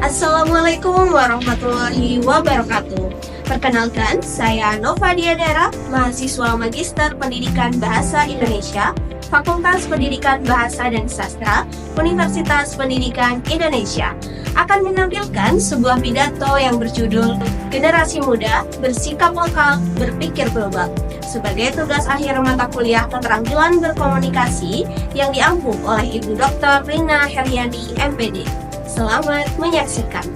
Assalamualaikum warahmatullahi wabarakatuh. Perkenalkan, saya Nova Diadara, mahasiswa Magister Pendidikan Bahasa Indonesia, Fakultas Pendidikan Bahasa dan Sastra, Universitas Pendidikan Indonesia, akan menampilkan sebuah pidato yang berjudul Generasi Muda Bersikap Lokal, Berpikir Global, sebagai tugas akhir mata kuliah keterampilan berkomunikasi yang diampu oleh Ibu Dr. Rina Heriani, MPD. Selamat menyaksikan.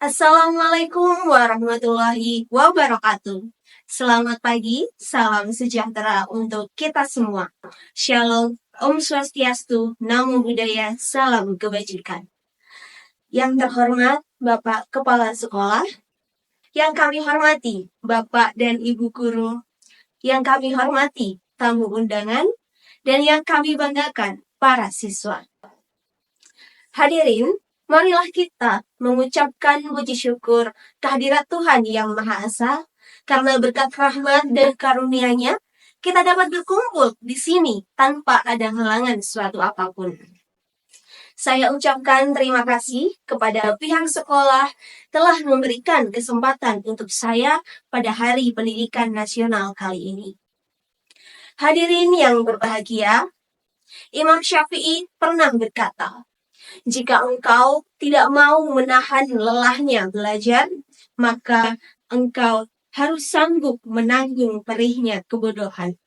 Assalamualaikum warahmatullahi wabarakatuh. Selamat pagi, salam sejahtera untuk kita semua. Shalom, Om Swastiastu, Namo Buddhaya, salam kebajikan. Yang terhormat Bapak Kepala Sekolah, yang kami hormati Bapak dan Ibu Guru, yang kami hormati tamu undangan, dan yang kami banggakan para siswa. Hadirin, marilah kita mengucapkan puji syukur kehadirat Tuhan Yang Maha Esa, karena berkat rahmat dan karunia-Nya, kita dapat berkumpul di sini tanpa ada halangan suatu apapun. Saya ucapkan terima kasih kepada pihak sekolah telah memberikan kesempatan untuk saya pada Hari Pendidikan Nasional kali ini. Hadirin yang berbahagia, Imam Syafi'i pernah berkata, jika engkau tidak mau menahan lelahnya belajar, maka engkau harus sanggup menanggung perihnya kebodohan.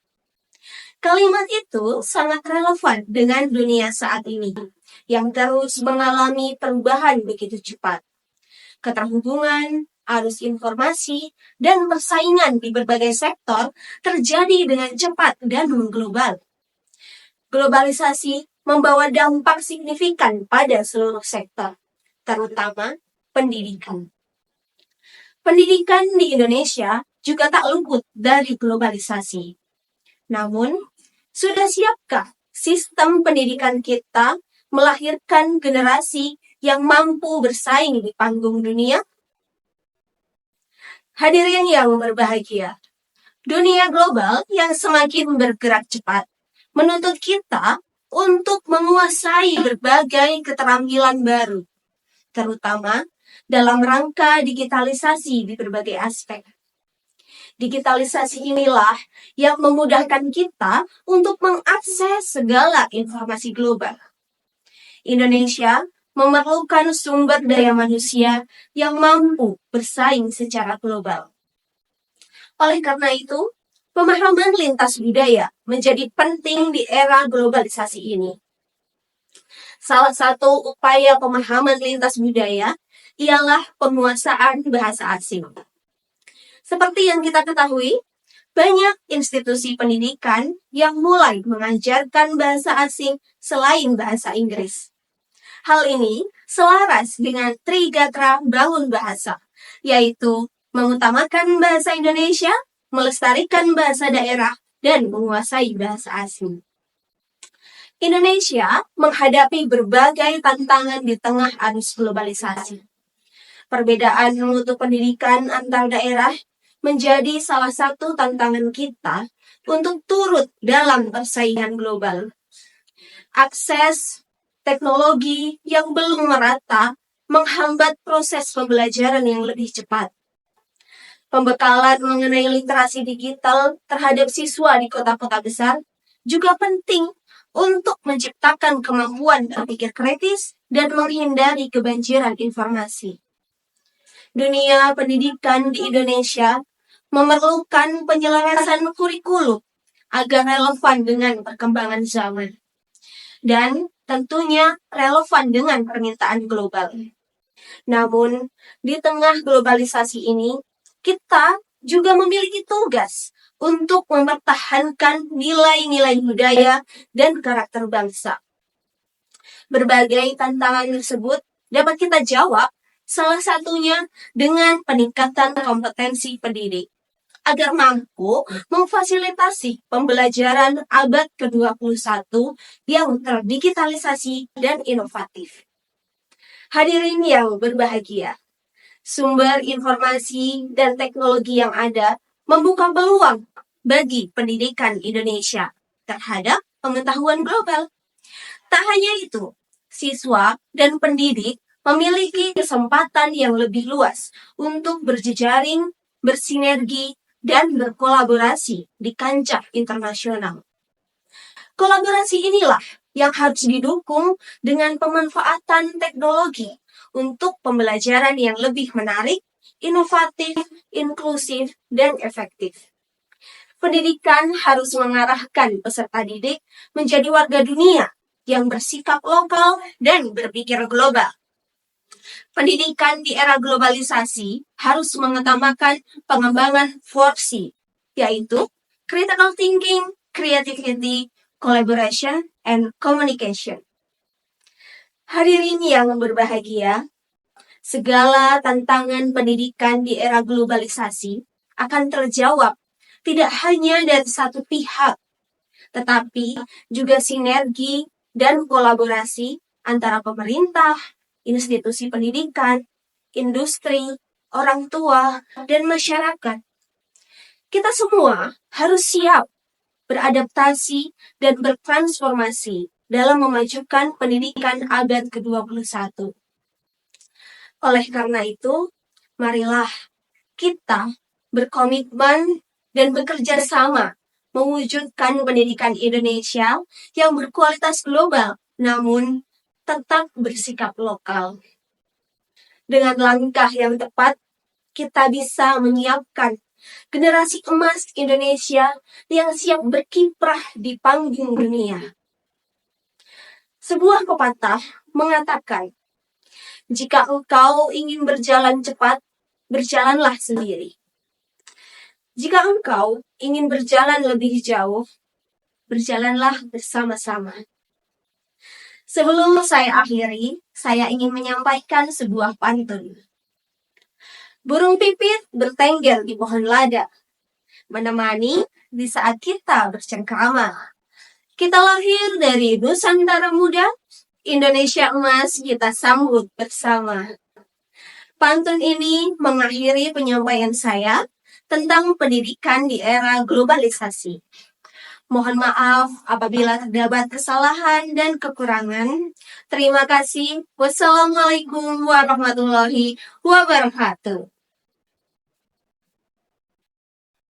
Kalimat itu sangat relevan dengan dunia saat ini, yang terus mengalami perubahan begitu cepat. Keterhubungan, arus informasi, dan persaingan di berbagai sektor terjadi dengan cepat dan mengglobal. Globalisasi membawa dampak signifikan pada seluruh sektor, terutama pendidikan. Pendidikan di Indonesia juga tak luput dari globalisasi. Namun, sudah siapkah sistem pendidikan kita melahirkan generasi yang mampu bersaing di panggung dunia? Hadirin yang berbahagia, dunia global yang semakin bergerak cepat menuntut kita untuk menguasai berbagai keterampilan baru, terutama dalam rangka digitalisasi di berbagai aspek. Digitalisasi inilah yang memudahkan kita untuk mengakses segala informasi global. Indonesia memerlukan sumber daya manusia yang mampu bersaing secara global. Oleh karena itu, pemahaman lintas budaya menjadi penting di era globalisasi ini. Salah satu upaya pemahaman lintas budaya ialah penguasaan bahasa asing. Seperti yang kita ketahui, banyak institusi pendidikan yang mulai mengajarkan bahasa asing selain bahasa Inggris. Hal ini selaras dengan Trigatra Bangun Bahasa, yaitu mengutamakan bahasa Indonesia, melestarikan bahasa daerah, dan menguasai bahasa asing. Indonesia menghadapi berbagai tantangan di tengah arus globalisasi. Perbedaan mutu pendidikan antar daerah menjadi salah satu tantangan kita untuk turut dalam persaingan global. Akses teknologi yang belum merata menghambat proses pembelajaran yang lebih cepat. Pembekalan mengenai literasi digital terhadap siswa di kota-kota besar juga penting untuk menciptakan kemampuan berpikir kritis dan menghindari kebanjiran informasi. Dunia pendidikan di Indonesia memerlukan penyelarasan kurikulum agar relevan dengan perkembangan zaman dan tentunya relevan dengan permintaan global. Namun, di tengah globalisasi ini, kita juga memiliki tugas untuk mempertahankan nilai-nilai budaya dan karakter bangsa. Berbagai tantangan tersebut dapat kita jawab, salah satunya dengan peningkatan kompetensi pendidik, agar mampu memfasilitasi pembelajaran abad ke-21 yang terdigitalisasi dan inovatif. Hadirin yang berbahagia, sumber informasi dan teknologi yang ada membuka peluang bagi pendidikan Indonesia terhadap pengetahuan global. Tak hanya itu, siswa, dan pendidik memiliki kesempatan yang lebih luas untuk berjejaring, bersinergi, dan berkolaborasi di kancah internasional. Kolaborasi inilah yang harus didukung dengan pemanfaatan teknologi untuk pembelajaran yang lebih menarik, inovatif, inklusif, dan efektif. Pendidikan harus mengarahkan peserta didik menjadi warga dunia yang bersikap lokal dan berpikir global. Pendidikan di era globalisasi harus mengutamakan pengembangan 4C, yaitu critical thinking, creativity, collaboration, and communication. Hadirin yang berbahagia, segala tantangan pendidikan di era globalisasi akan terjawab tidak hanya dari satu pihak, tetapi juga sinergi dan kolaborasi antara pemerintah, institusi pendidikan, industri, orang tua, dan masyarakat. Kita semua harus siap beradaptasi dan bertransformasi dalam memajukan pendidikan abad ke-21. Oleh karena itu, marilah kita berkomitmen dan bekerja sama mewujudkan pendidikan Indonesia yang berkualitas global, namun tetap bersikap lokal. Dengan langkah yang tepat, kita bisa menyiapkan generasi emas Indonesia yang siap berkiprah di panggung dunia. Sebuah pepatah mengatakan, jika engkau ingin berjalan cepat, berjalanlah sendiri. Jika engkau ingin berjalan lebih jauh, berjalanlah bersama-sama. Sebelum saya akhiri, saya ingin menyampaikan sebuah pantun. Burung pipit bertengger di pohon lada, menemani di saat kita bercengkrama. Kita lahir dari Nusantara muda, Indonesia emas kita sambut bersama. Pantun ini mengakhiri penyampaian saya tentang pendidikan di era globalisasi. Mohon maaf apabila terdapat kesalahan dan kekurangan. Terima kasih. Wassalamualaikum warahmatullahi wabarakatuh.